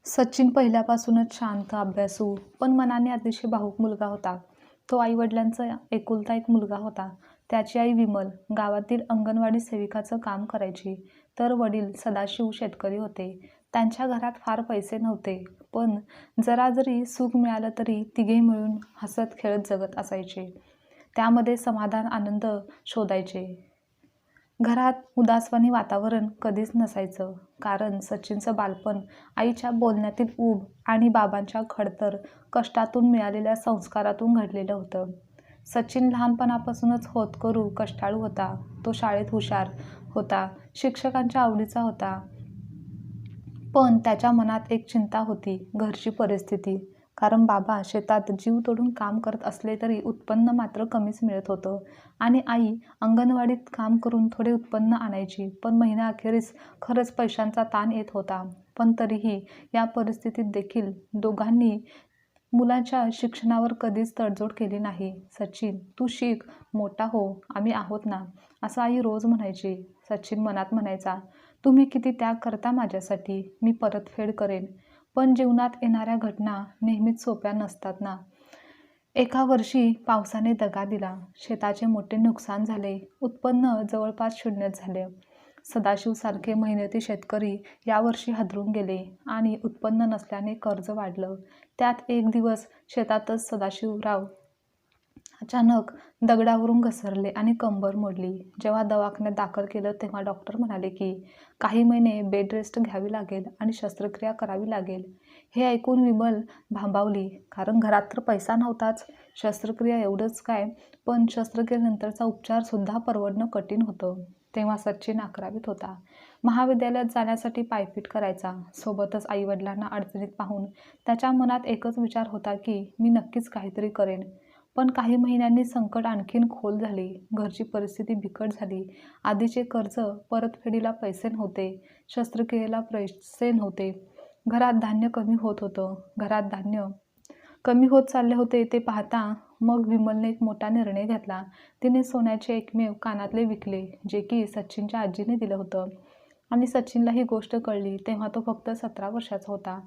सचिन पहिल्यापासूनच शांत, अभ्यासू, पण मनाने अतिशय भावुक मुलगा होता. तो आईवडिलांचा एकुलता एक मुलगा होता. त्याची आई विमल गावातील अंगणवाडी सेविकाचं काम करायची, तर वडील सदाशिव शेतकरी होते. त्यांच्या घरात फार पैसे नव्हते, पण जरा जरी सुख मिळालं तरी तिघे मिळून हसत खेळत जगत असायचे. त्यामध्ये समाधान, आनंद शोधायचे. घरात उदासवाणी वातावरण कधीच नसायचं, कारण सचिनचं बालपण आईच्या बोलण्यातील ऊब आणि बाबांच्या खडतर कष्टातून मिळालेल्या संस्कारातून घडलेलं होतं. सचिन लहानपणापासूनच होतकरू, कष्टाळू होता. तो शाळेत हुशार होता, शिक्षकांच्या आवडीचा होता. पण त्याच्या मनात एक चिंता होती, घरची परिस्थिती. कारण बाबा शेतात जीव तोडून काम करत असले तरी उत्पन्न मात्र कमीच मिळत होतं आणि आई अंगणवाडीत काम करून थोडे उत्पन्न आणायची, पण महिन्याअखेरीस खरंच पैशांचा ताण येत होता. पण तरीही या परिस्थितीत देखील दोघांनी मुलाच्या शिक्षणावर कधीच तडजोड केली नाही. "सचिन, तू शिक, मोठा हो, आम्ही आहोत ना," असं आई रोज म्हणायची. सचिन मनात म्हणायचा, "तुम्ही किती त्याग करता माझ्यासाठी, मी परतफेड करेन." पण जीवनात येणाऱ्या घटना नेहमीच सोप्या नसतात ना. एका वर्षी पावसाने दगा दिला, शेताचे मोठे नुकसान झाले, उत्पन्न जवळपास शून्यच झाले. सदाशिवसारखे मेहनती शेतकरी यावर्षी हादरून गेले आणि उत्पन्न नसल्याने कर्ज वाढलं. त्यात एक दिवस शेतातच सदाशिवराव अचानक दगडावरून घसरले आणि कंबर मोडली. जेव्हा दवाखान्यात दाखल केलं तेव्हा डॉक्टर म्हणाले की काही महिने बेड रेस्ट घ्यावी लागेल आणि शस्त्रक्रिया करावी लागेल. हे ऐकून विमल भांबावली, कारण घरात तर पैसा नव्हताच. शस्त्रक्रिया एवढंच काय, पण शस्त्रक्रियेनंतरचा उपचारसुद्धा परवडणं कठीण होतं. तेव्हा सचिन 11वीत होता. महाविद्यालयात जाण्यासाठी पायपीट करायचा. सोबतच आईवडिलांना अडचणीत पाहून त्याच्या मनात एकच विचार होता की मी नक्कीच काहीतरी करेन. पण काही महिन्यांनी संकट आणखीन खोल झाली. घरची परिस्थिती बिकट झाली. आधीचे कर्ज परतफेडीला पैसे नव्हते, शस्त्रक्रियेला पैसे नव्हते. घरात धान्य कमी होत होतं. घरात धान्य कमी होत चालले होते ते पाहता मग विमलने एक मोठा निर्णय घेतला. तिने सोन्याचे एकमेव कानातले विकले, जे की सचिनच्या आजीने दिलं होतं. आणि सचिनला ही गोष्ट कळली तेव्हा तो फक्त 17 वर्षाचा होता.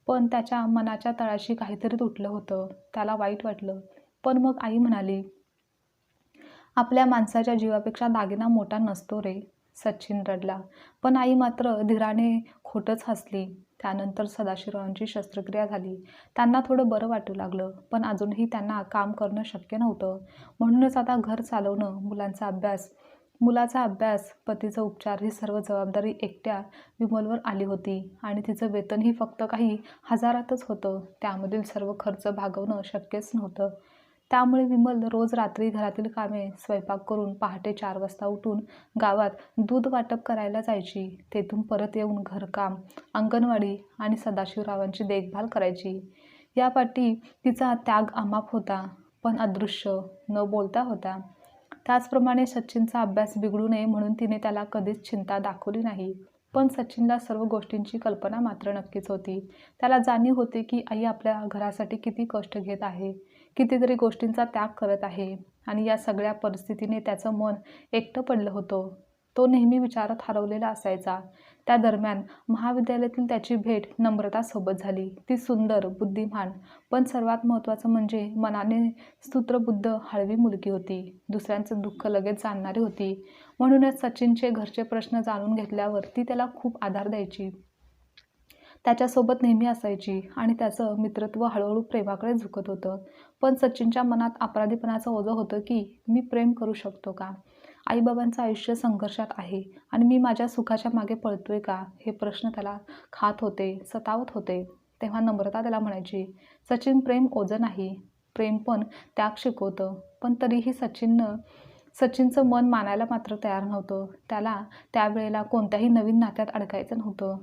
पण त्याच्या मनाच्या तळाशी काहीतरी तुटलं होतं. त्याला वाईट वाटलं. पण मग आई म्हणाली, "आपल्या माणसाच्या जीवापेक्षा दागिना मोठा नसतो रे." सचिन रडला, पण आई मात्र धीराने खोटच हसली. त्यानंतर सदाशिवरावांची शस्त्रक्रिया झाली. त्यांना थोडं बरं वाटू लागलं, पण अजूनही त्यांना काम करणं शक्य नव्हतं. म्हणूनच आता घर चालवणं, मुलाचा अभ्यास, पतीचा उपचार ही सर्व जबाबदारी एकट्या विमलवर आली होती आणि तिचं वेतनही फक्त काही हजारातच होतं. त्यामधील सर्व खर्च भागवणं शक्यच नव्हतं. त्यामुळे विमल रोज रात्री घरातील कामे, स्वयंपाक करून पहाटे 4 वाजता उठून गावात दूध वाटप करायला जायची. तेथून परत येऊन घरकाम, अंगणवाडी आणि सदाशिवरावांची देखभाल करायची. यापाठी तिचा त्याग अमाप होता, पण अदृश्य, न बोलता होता. त्याचप्रमाणे सचिनचा अभ्यास बिघडू नये म्हणून तिने त्याला कधीच चिंता दाखवली नाही. पण सचिनला सर्व गोष्टींची कल्पना मात्र नक्कीच होती. त्याला जाणीव होती की आई आपल्या घरासाठी किती कष्ट घेत आहे, कितीतरी गोष्टींचा त्याग करत आहे आणि या सगळ्या परिस्थितीने त्याचं मन एकटं पडलं होतं. तो नेहमी विचारात हरवलेला असायचा. त्या दरम्यान महाविद्यालयातील त्याची भेट नम्रतासोबत झाली. ती सुंदर, बुद्धिमान, पण सर्वात महत्त्वाचं म्हणजे मनाने स्तुत्रबुद्ध, हळवी मुलगी होती. दुसऱ्यांचं दुःख लगेच जाणणारी होती. म्हणूनच सचिनचे घरचे प्रश्न जाणून घेतल्यावर ती त्याला खूप आधार द्यायची. त्याच्यासोबत नेहमी असायची आणि त्याचं मित्रत्व हळूहळू प्रेमाकडे झुकत होतं. पण सचिनच्या मनात अपराधीपणाचं ओझं होतं की मी प्रेम करू शकतो का? आईबाबांचं आयुष्य संघर्षात आहे आणि मी माझ्या सुखाच्या मागे पळतोय का? हे प्रश्न त्याला खात होते, सतावत होते. तेव्हा नम्रता त्याला म्हणायची, "सचिन, प्रेम ओझं नाही, प्रेम पण त्याग शिकवतं." पण तरीही सचिनचं मन मानायला मात्र तयार नव्हतं. त्याला त्यावेळेला कोणत्याही नवीन नात्यात अडकायचं नव्हतं.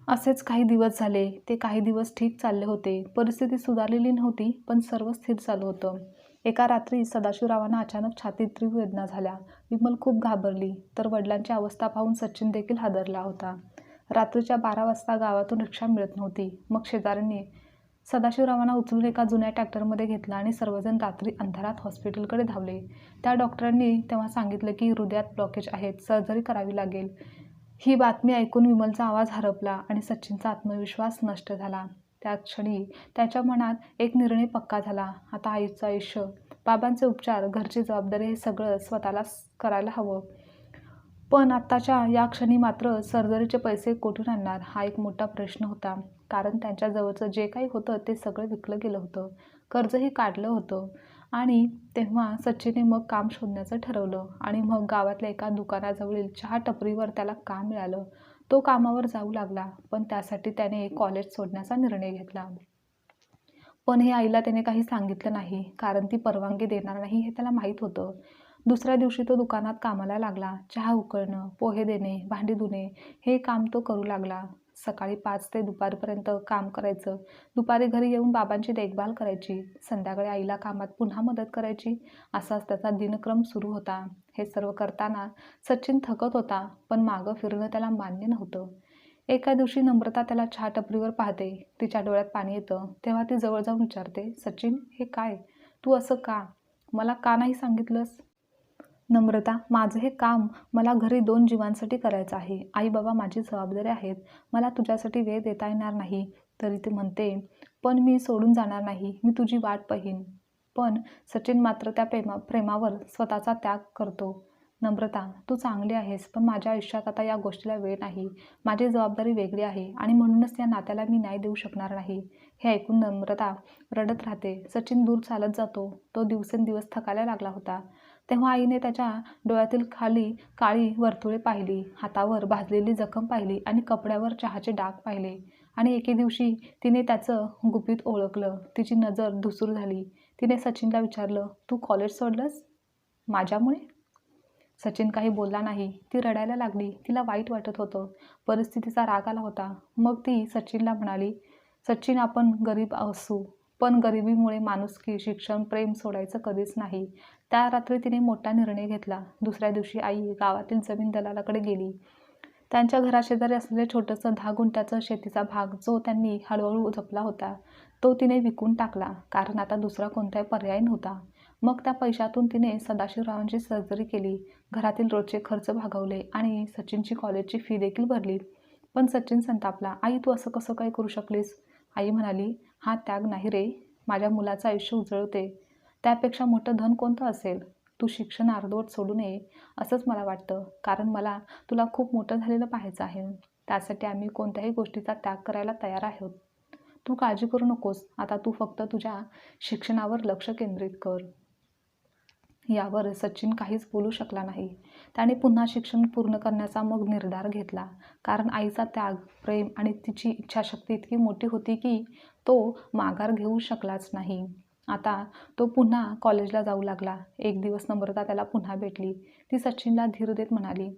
असेच काही दिवस झाले. ते काही दिवस ठीक चालले होते. परिस्थिती सुधारलेली नव्हती, पण सर्व स्थिर चालू होतं. एका रात्री सदाशिवरावांना अचानक छातीत तीव्र वेदना झाल्या. विमल खूप घाबरली, तर वडिलांची अवस्था पाहून सचिन देखील हादरला होता. रात्रीच्या 12 वाजता गावातून रिक्षा मिळत नव्हती. मग शेजाऱ्यांनी सदाशिवरावांना उचलून एका जुन्या ट्रॅक्टरमध्ये घेतलं आणि सर्वजण रात्री अंधारात हॉस्पिटलकडे धावले. त्या डॉक्टरांनी तेव्हा सांगितलं की हृदयात ब्लॉकेज आहेत, सर्जरी करावी लागेल. ही बातमी ऐकून विमलचा आवाज हरपला आणि सचिनचा आत्मविश्वास नष्ट झाला. त्याच क्षणी त्याच्या मनात एक निर्णय पक्का झाला. आता आईचं आयुष्य, बाबांचे उपचार, घरची जबाबदारी हे सगळं स्वतःलाच करायला हवं. पण आत्ताच्या या क्षणी मात्र सर्जरीचे पैसे कुठून आणणार हा एक मोठा प्रश्न होता. कारण त्यांच्या जवळचं जे काही होतं ते सगळं विकलं गेलं होतं. कर्जही काढलं होतं. आणि तेव्हा सचिनने मग काम शोधण्याचं ठरवलं आणि मग गावातल्या एका दुकानाजवळील चहा टपरीवर त्याला काम मिळालं. तो कामावर जाऊ लागला, पण त्यासाठी त्याने कॉलेज सोडण्याचा निर्णय घेतला. पण हे आईला त्याने काही सांगितलं नाही, कारण ती परवानगी देणार नाही हे त्याला माहीत होतं. दुसऱ्या दिवशी तो दुकानात कामाला लागला. चहा उकळणं, पोहे देणे, भांडी धुणे हे काम तो करू लागला. सकाळी 5 ते दुपारपर्यंत काम करायचं. दुपारी घरी येऊन बाबांची देखभाल करायची. संध्याकाळी आईला कामात पुन्हा मदत करायची. असाच त्याचा दिनक्रम सुरू होता. हे सर्व करताना सचिन थकत होता, पण मागं फिरणं त्याला मान्य नव्हतं. एका दिवशी नम्रता त्याला चहा टपरीवर पाहते. तिच्या डोळ्यात पाणी येतं. तेव्हा ती जवळ जाऊन विचारते, सचिन, हे काय? तू असं का? मला का नाही सांगितलंस? नम्रता, माझं हे काम मला घरी 2 जीवांसाठी करायचं आहे. आई बाबा माझी जबाबदारी आहेत. मला तुझ्यासाठी वेळ देता येणार नाही. तरी ती म्हणते, पण मी सोडून जाणार नाही. मी तुझी वाट पाहीन. पण सचिन मात्र त्या प्रेमावर स्वतःचा त्याग करतो. नम्रता, तू चांगली आहेस, पण माझ्या आयुष्यात आता या गोष्टीला वेळ नाही. माझी जबाबदारी वेगळी आहे आणि म्हणूनच या नात्याला मी न्याय देऊ शकणार नाही. हे ऐकून नम्रता रडत राहते. सचिन दूर चालत जातो. तो दिवसेंदिवस थकायला लागला होता. तेव्हा आईने त्याच्या डोळ्यातील खाली काळी वर्तुळे पाहिली, हातावर भाजलेली जखम पाहिली आणि कपड्यावर चहाचे डाग पाहिले. आणि एके दिवशी तिने त्याचं गुपित ओळखलं. तिची नजर धुसूर झाली. तिने सचिनला विचारलं, तू कॉलेज सोडलंस? माझ्यामुळे? सचिन काही बोलला नाही. ती रडायला लागली. तिला वाईट वाटत होतं. परिस्थितीचा राग आला होता. मग ती सचिनला म्हणाली, सचिन, आपण गरीब असू, पण गरिबीमुळे माणुसकी, शिक्षण, प्रेम सोडायचं कधीच नाही. त्या रात्री तिने मोठा निर्णय घेतला. दुसऱ्या दिवशी आई गावातील जमीन दलालाकडे गेली. त्यांच्या घराशेजारी असलेलं छोटंसं 10 गुंठ्याचं शेतीचा भाग, जो त्यांनी हळूहळू जपला होता, तो तिने विकून टाकला, कारण आता दुसरा कोणताही पर्याय नव्हता. मग त्या पैशातून तिने सदाशिवरावांची सर्जरी केली, घरातील रोजचे खर्च भागवले आणि सचिनची कॉलेजची फी देखील भरली. पण सचिन संतापला. आई, तू असं कसं काय करू शकलीस? आई म्हणाली, हा त्याग नाही रे. माझ्या मुलाचं आयुष्य उजळवते. त्यापेक्षा मोठं धन कोणतं असेल? तू शिक्षण अर्धवट सोडू नये असंच मला वाटतं, कारण मला तुला खूप मोठं झालेलं पाहायचं आहे. त्यासाठी आम्ही कोणत्याही गोष्टीचा त्याग करायला तयार आहोत. तू काळजी करू नकोस. आता तू फक्त तुझ्या शिक्षणावर लक्ष केंद्रित कर. यावर सचिन काहीच बोलू शकला नाही. त्याने पुन्हा शिक्षण पूर्ण करण्याचा मग निर्धार घेतला, कारण आईचा त्याग, प्रेम आणि तिची इच्छाशक्ती इतकी मोठी होती की तो माघार घेऊ शकलाच नाही. आता तो पुन्हा कॉलेजला जाऊ लागला. एक दिवस नम्रता त्याला पुन्हा भेटली. ती सचिनला धीर देत म्हणाली,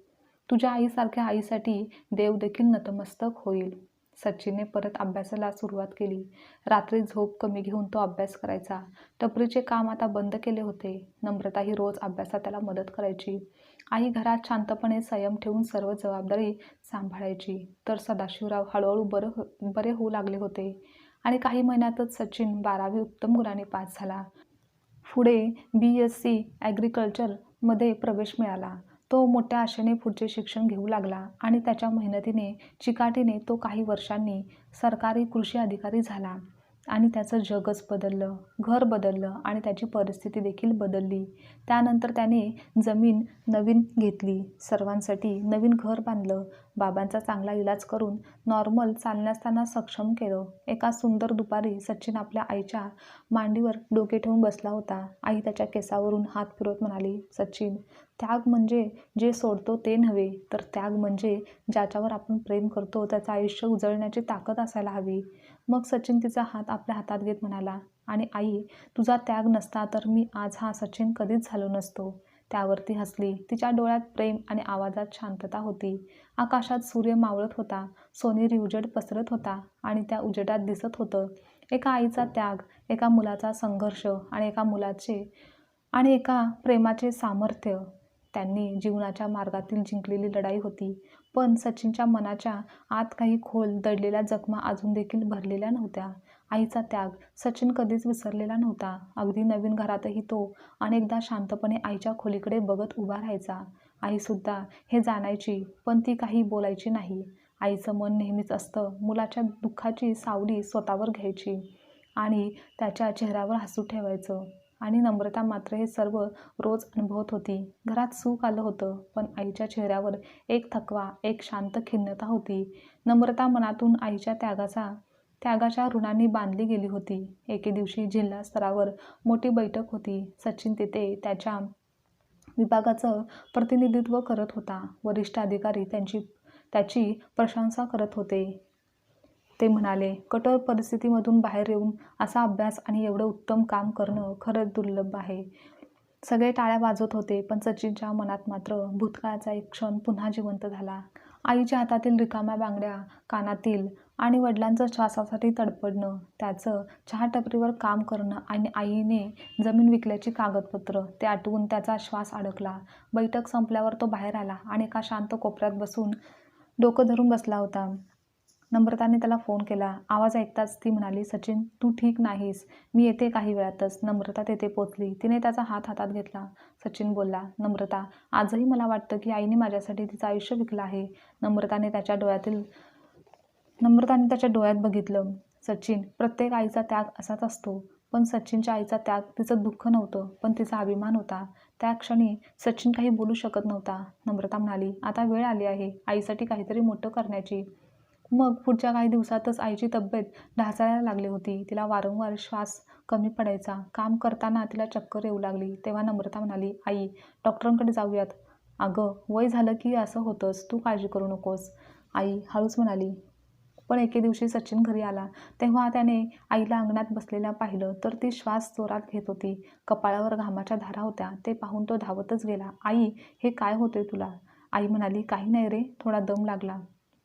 तुझ्या आईसारख्या आईसाठी देव देखील नतमस्तक होईल. सचिनने परत अभ्यासाला सुरुवात केली. रात्री झोप कमी घेऊन तो अभ्यास करायचा. टपरीचे काम आता बंद केले होते. नम्रता ही रोज अभ्यासात त्याला मदत करायची. आई घरात शांतपणे संयम ठेवून सर्व जबाबदारी सांभाळायची. तर सदाशिवराव हळूहळू बरे होऊ लागले होते आणि काही महिन्यातच सचिन 12वी उत्तम गुणांनी पास झाला. पुढे BSc ॲग्रिकल्चरमध्ये प्रवेश मिळाला. तो मोठ्या आशेने पुढचे शिक्षण घेऊ लागला आणि त्याच्या मेहनतीने, चिकाटीने तो काही वर्षांनी सरकारी कृषी अधिकारी झाला. आणि त्याचं जगच बदललं, घर बदललं आणि त्याची परिस्थिती देखील बदलली. त्यानंतर त्याने जमीन नवीन घेतली, सर्वांसाठी नवीन घर बांधलं, बाबांचा चांगला इलाज करून नॉर्मल चालण्यास त्यांना सक्षम केलं. एका सुंदर दुपारी सचिन आपल्या आईच्या मांडीवर डोके ठेवून बसला होता. आई त्याच्या केसावरून हात फिरवत म्हणाली, सचिन, त्याग म्हणजे जे सोडतो ते नव्हे, तर त्याग म्हणजे ज्याच्यावर आपण प्रेम करतो त्याचं आयुष्य उजळण्याची ताकद असायला हवी. मग सचिन तिचा हात आपल्या हातात घेत म्हणाला, आणि आई, तुझा त्याग नसता तर मी आज हा सचिन कधीच झालो नसतो. त्यावर ती हसली. तिच्या डोळ्यात प्रेम आणि आवाजात शांतता होती. आकाशात सूर्य मावळत होता, सोनेरी उजेड पसरत होता आणि त्या उजेडात दिसत होतं एका आईचा त्याग, एका मुलाचा संघर्ष आणि एका प्रेमाचे सामर्थ्य. त्यांनी जीवनाच्या मार्गातील जिंकलेली लढाई होती, पण सचिनच्या मनाच्या आत काही खोल दडलेल्या जखमा अजून देखील भरलेल्या नव्हत्या. आईचा त्याग सचिन कधीच विसरलेला नव्हता. अगदी नवीन घरातही तो अनेकदा शांतपणे आईच्या खोलीकडे बघत उभा राहायचा. आईसुद्धा हे जाणायची, पण ती काही बोलायची नाही. आईचं मन नेहमीच असतं मुलाच्या दुःखाची सावली स्वतःवर घ्यायची आणि त्याच्या चेहऱ्यावर हसू ठेवायचं. आणि नम्रता मात्र हे सर्व रोज अनुभवत होती. घरात सुख आलं होतं, पण आईच्या चेहऱ्यावर एक थकवा, एक शांत खिन्नता होती. नम्रता मनातून आईच्या त्यागाच्या ऋणांनी बांधली गेली होती. एके दिवशी जिल्हा स्तरावर मोठी बैठक होती. सचिन तिथे त्याच्या विभागाचं प्रतिनिधित्व करत होता. वरिष्ठ अधिकारी त्याची प्रशंसा करत होते. ते म्हणाले, कठोर परिस्थितीमधून बाहेर येऊन असा अभ्यास आणि एवढं उत्तम काम करणं खरंच दुर्लभ आहे. सगळे टाळ्या वाजवत होते, पण सचिनच्या मनात मात्र भूतकाळाचा एक क्षण पुन्हा जिवंत झाला. आईच्या हातातील रिकाम्या बांगड्या, कानातील आणि वडिलांचं श्वासासाठी तडपडणं, त्याचं चहाटपरीवर काम करणं आणि आईने जमीन विकल्याची कागदपत्र, ते आठवून त्याचा श्वास अडकला. बैठक संपल्यावर तो बाहेर आला आणि एका शांत कोपऱ्यात बसून डोकं धरून बसला होता. नम्रताने त्याला फोन केला. आवाज ऐकताच ती म्हणाली, सचिन, तू ठीक नाहीस, मी येते काही वेळातच. नम्रता तेथे पोचली. तिने त्याचा हात हातात घेतला. सचिन बोलला, नम्रता, आजही मला वाटतं की आईने माझ्यासाठी तिचं आयुष्य विकलं आहे. नम्रताने त्याच्या डोळ्यात बघितलं. सचिन, प्रत्येक आईचा त्याग असाच असतो. पण सचिनच्या आईचा त्याग तिचं दुःख नव्हतं, पण तिचा अभिमान होता. त्या क्षणी सचिन काही बोलू शकत नव्हता. नम्रता म्हणाली, आता वेळ आली आहे आईसाठी काहीतरी मोठं करण्याची. मग पुढच्या काही दिवसातच आईची तब्येत ढासळायला लागली होती. तिला वारंवार श्वास कमी पडायचा. काम करताना तिला चक्कर येऊ लागली. तेव्हा नम्रता म्हणाली, आई, डॉक्टरांकडे जाऊयात. अगं, वय झालं की असं होतंच, तू काळजी करू नकोस. आई हळूच म्हणाली. पण एके दिवशी सचिन घरी आला तेव्हा त्याने आईला अंगणात बसलेल्या पाहिलं तर ती श्वास जोरात घेत होती. कपाळावर घामाच्या धारा होत्या. ते पाहून तो धावतच गेला. आई, हे काय होतंय तुला? आई म्हणाली, काही नाही रे, थोडा दम लागला.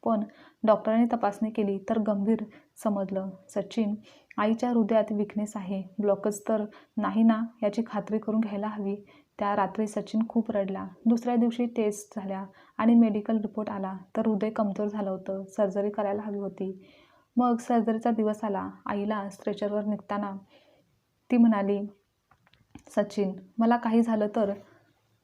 पण डॉक्टरांनी तपासणी केली तर गंभीर समजलं. सचिन, आईच्या हृदयात विकनेस आहे, ब्लॉकच तर नाही ना याची खात्री करून घ्यायला हवी. त्या रात्री सचिन खूप रडला. दुसऱ्या दिवशी टेस्ट झाल्या आणि मेडिकल रिपोर्ट आला तर हृदय कमजोर झालं होतं. सर्जरी करायला हवी होती. मग सर्जरीचा दिवस आला. आईला स्ट्रेचरवर निघताना ती म्हणाली, सचिन, मला काही झालं तर?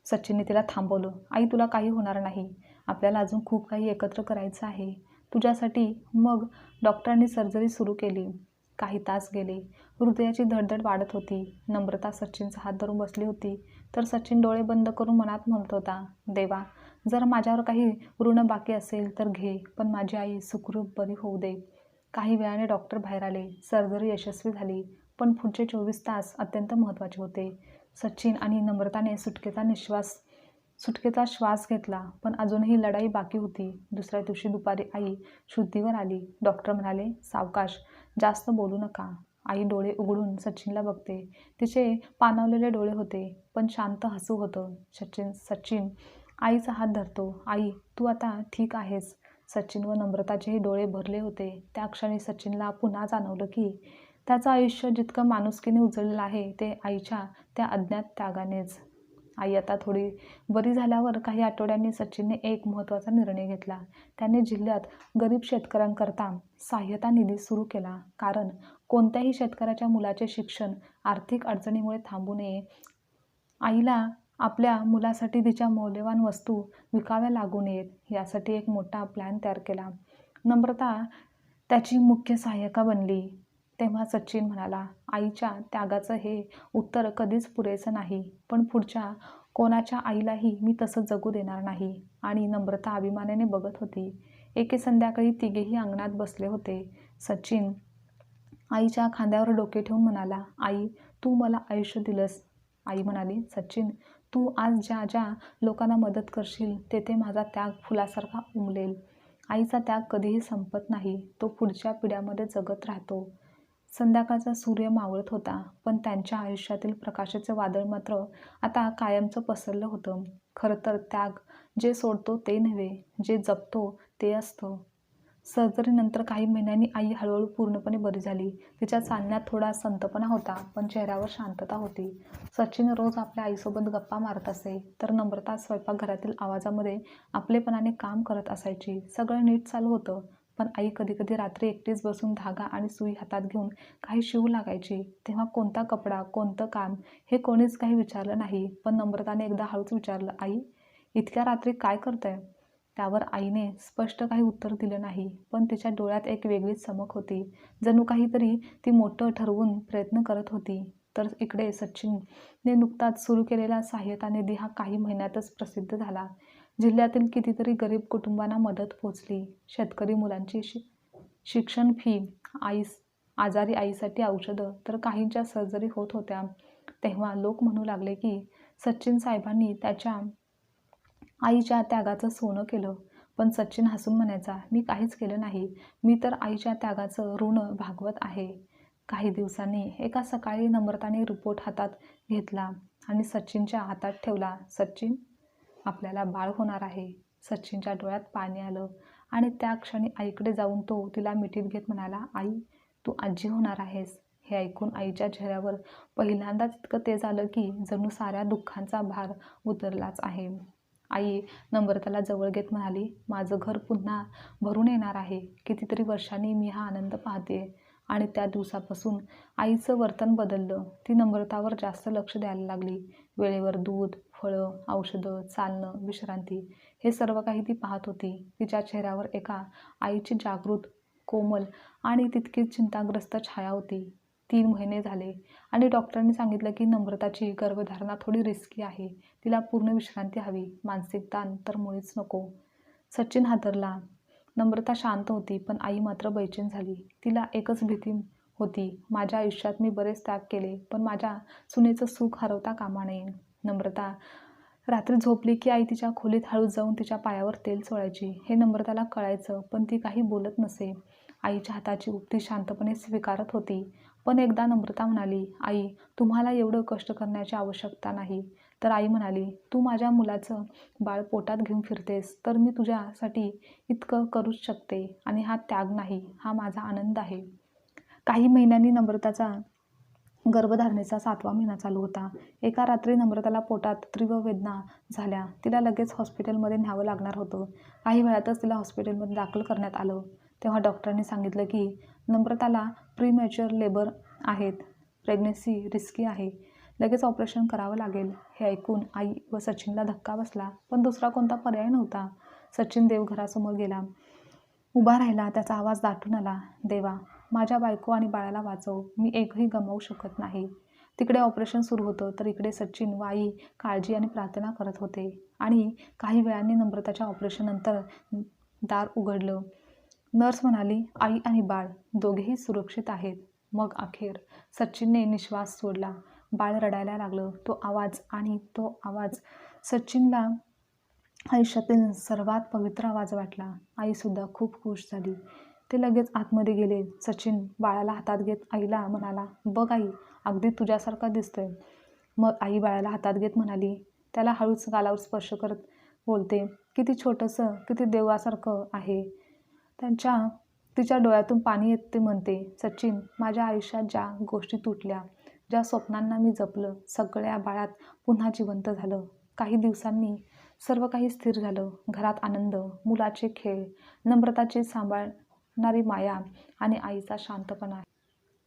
सचिनने तिला थांबवलं. आई, तुला काही होणार नाही. आपल्याला अजून खूप काही एकत्र करायचं आहे तुझ्यासाठी. मग डॉक्टरांनी सर्जरी सुरू केली. काही तास गेले. हृदयाची धडधड वाढत होती. नम्रता सचिनचा हात धरून बसली होती तर सचिन डोळे बंद करून मनात म्हणत होता, देवा, जर माझ्यावर काही ऋण बाकी असेल तर घे, पण माझी आई सुखरूप बरी होऊ दे. काही वेळाने डॉक्टर बाहेर आले. सर्जरी यशस्वी झाली. पण पुढचे 24 तास अत्यंत महत्त्वाचे होते. सचिन आणि नम्रताने सुटकेचा श्वास घेतला, पण अजूनही लढाई बाकी होती. दुसऱ्या दिवशी दुपारी आई शुद्धीवर आली. डॉक्टर म्हणाले, सावकाश, जास्त बोलू नका. आई डोळे उघडून सचिनला बघते. तिचे पाणावलेले डोळे होते, पण शांत हसू होतं. सचिन आईचा हात धरतो. आई, तू आता ठीक आहेस? सचिन व नम्रताचेही डोळे भरले होते. त्या क्षणी सचिनला पुन्हा जाणवलं की त्याचं आयुष्य जितकं माणुसकीने उजळलेलं आहे ते आईच्या त्या अज्ञात त्यागानेच. आई आता थोडी बरी झाल्यावर काही आठवड्यांनी सचिनने एक महत्त्वाचा निर्णय घेतला. त्याने जिल्ह्यात गरीब शेतकऱ्यांकरता सहाय्यता निधी सुरू केला. कारण कोणत्याही शेतकऱ्याच्या मुलाचे शिक्षण आर्थिक अडचणीमुळे थांबू नये, आईला आपल्या मुलासाठी तिच्या मौल्यवान वस्तू विकाव्या लागू नयेत यासाठी एक मोठा प्लॅन तयार केला. नम्रता त्याची मुख्य सहाय्यिका बनली. तेव्हा सचिन म्हणाला, आईच्या त्यागाचं हे उत्तर कधीच पुरेसं नाही, पण पुढच्या कोणाच्या आईलाही मी तसं जगू देणार नाही. आणि नम्रता अभिमानाने बघत होती. एके संध्याकाळी तिघेही अंगणात बसले होते. सचिन आईच्या खांद्यावर डोके ठेवून म्हणाला, आई, तू मला आयुष्य दिलंस. आई म्हणाली, सचिन, तू आज ज्या ज्या लोकांना मदत करशील तेथे माझा त्याग फुलासारखा उमलेल. आईचा त्याग कधीही संपत नाही, तो पुढच्या पिढ्यांमध्ये जगत राहतो. संध्याकाळचा सूर्य मावळत होता, पण त्यांच्या आयुष्यातील प्रकाशाचे वादळ मात्र आता कायमचं पसरलं होतं. खरं तर त्याग जे सोडतो ते नव्हे, जे जपतो ते असतं. सर्जरीनंतर काही महिन्यांनी आई हळूहळू पूर्णपणे बरी झाली. तिच्या चालण्यात थोडा संथपणा होता, पण चेहऱ्यावर शांतता होती. सचिन रोज आपल्या आईसोबत गप्पा मारत असे, तर नम्रता स्वयंपाकघरातील आवाजामध्ये आपलेपणाने काम करत असायची. सगळं नीट चालू होतं, पण आई कधीकधी रात्री एकटीच बसून धागा आणि सुई हातात घेऊन काही शिवू लागायची. तेव्हा कोणता कपडा, कोणतं काम हे कोणीच काही विचारलं नाही, पण नम्रताने एकदा हळूच विचारलं, आई, इतक्या रात्री काय करताय? त्यावर आईने स्पष्ट काही उत्तर दिलं नाही, पण तिच्या डोळ्यात एक वेगळीच चमक होती. जणू काहीतरी ती मोठं ठरवून प्रयत्न करत होती. तर इकडे सचिनने नुकताच सुरू केलेला सहाय्यता निधी हा काही महिन्यातच प्रसिद्ध झाला. जिल्ह्यातील कितीतरी गरीब कुटुंबांना मदत पोचली. शेतकरी मुलांची शिक्षण फी, आजारी आईसाठी औषधं, तर काहींच्या सर्जरी होत होत्या. तेव्हा लोक म्हणू लागले की सचिन साहेबांनी त्याच्या आईच्या त्यागाचं सोनं केलं. पण सचिन हसून म्हणायचा, मी काहीच केलं नाही. मी तर आईच्या त्यागाचं ऋण भागवत आहे. काही दिवसांनी एका सकाळी नम्रताने रिपोर्ट हातात घेतला आणि सचिनच्या हातात ठेवला. सचिन, आपल्याला बाळ होणार आहे. सचिनच्या डोळ्यात पाणी आलं आणि त्या क्षणी आईकडे जाऊन तो तिला मिठीत घेत म्हणाला, आई, तू आजी होणार आहेस. हे ऐकून आईच्या चेहऱ्यावर पहिल्यांदाच इतकं तेज आलं की जणू साऱ्या दुःखांचा भार उतरलाच आहे. आई नम्रताला जवळ घेत म्हणाली, माझं घर पुन्हा भरून येणार आहे. कितीतरी वर्षांनी मी हा आनंद पाहते. आणि त्या दिवसापासून आईचं वर्तन बदललं. ती नम्रतावर जास्त लक्ष द्यायला लागली. वेळेवर दूध, फळं, औषधं, चालणं, विश्रांती हे सर्व काही ती पाहत होती. तिच्या चेहऱ्यावर एका आईची जागृत, कोमल आणि तितकीच चिंताग्रस्त छाया होती. 3 महिने झाले आणि डॉक्टरांनी सांगितलं की नम्रताची गर्भधारणा थोडी रिस्की आहे. तिला पूर्ण विश्रांती हवी. मानसिक ताण तर मुळीच नको. सचिन हादरला. नम्रता शांत होती, पण आई मात्र बेचैन झाली. तिला एकच भीती होती, माझ्या आयुष्यात मी बरेच त्याग केले, पण माझ्या सुनेचं सुख हरवता कामा नये. नम्रता रात्री झोपली की आई तिच्या खोलीत हळूच जाऊन तिच्या पायावर तेल चोळायची. हे नम्रताला कळायचं, पण ती काही बोलत नसे. आईच्या हाताची उपती शांतपणे स्वीकारत होती. पण एकदा नम्रता म्हणाली, आई, तुम्हाला एवढं कष्ट करण्याची आवश्यकता नाही. तर आई म्हणाली, तू माझ्या मुलाचं बाळ पोटात घेऊन फिरतेस, तर मी तुझ्यासाठी इतकं करूच शकते. आणि हा त्याग नाही, हा माझा आनंद आहे. काही महिन्यांनी नम्रताचा गर्भधारणेचा 7वा महिना चालू होता. एका रात्री नम्रताला पोटात तीव्र वेदना झाल्या. तिला लगेच हॉस्पिटलमध्ये न्यावं लागणार होतं. काही वेळातच तिला हॉस्पिटलमध्ये दाखल करण्यात आलं. तेव्हा डॉक्टरांनी सांगितलं की नम्रताला प्रीमॅच्युअर लेबर आहेत. प्रेग्नन्सी रिस्की आहे. लगेच ऑपरेशन करावं लागेल. हे ऐकून आई व सचिनला धक्का बसला, पण दुसरा कोणता पर्याय नव्हता. सचिन देवघरासमोर गेला. उभा राहिला. त्याचा आवाज दाटून आला, देवा, माझ्या बायको आणि बाळाला वाचव. मी एकही गमावू शकत नाही. तिकडे ऑपरेशन सुरू होतं, तर इकडे सचिन व आई काळजी आणि प्रार्थना करत होते. आणि काही वेळांनी नम्रताच्या ऑपरेशननंतर दार उघडलं. नर्स म्हणाली, आई आणि बाळ दोघेही सुरक्षित आहेत. मग अखेर सचिनने निश्वास सोडला. बाळ रडायला लागलं. तो आवाज सचिनला आयुष्यातील सर्वात पवित्र आवाज वाटला. आईसुद्धा खूप खुश झाली. ते लगेच आतमध्ये गेले. सचिन बाळाला हातात घेत आईला म्हणाला, बघ आई, अगदी तुझ्यासारखा दिसतोय. मग आई बाळाला हातात घेत म्हणाली, त्याला हळूच गालावर स्पर्श करत बोलते, किती छोटंसं, किती देवासारखं आहे. तिच्या डोळ्यातून पाणी येत ते म्हणते, सचिन, माझ्या आयुष्यात ज्या गोष्टी तुटल्या, ज्या स्वप्नांना मी जपलं, सगळ्या बाळात पुन्हा जिवंत झालं. काही दिवसांनी सर्व काही स्थिर झालं. घरात आनंद, मुलाचे खेळ, नम्रताची सांभाळणारी माया आणि आईचा शांतपणा.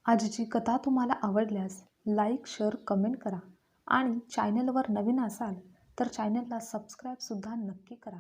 आजची कथा तुम्हाला आवडल्यास लाईक, शेअर, कमेंट करा आणि चॅनलवर नवीन असाल तर चॅनलला सबस्क्राईबसुद्धा नक्की करा.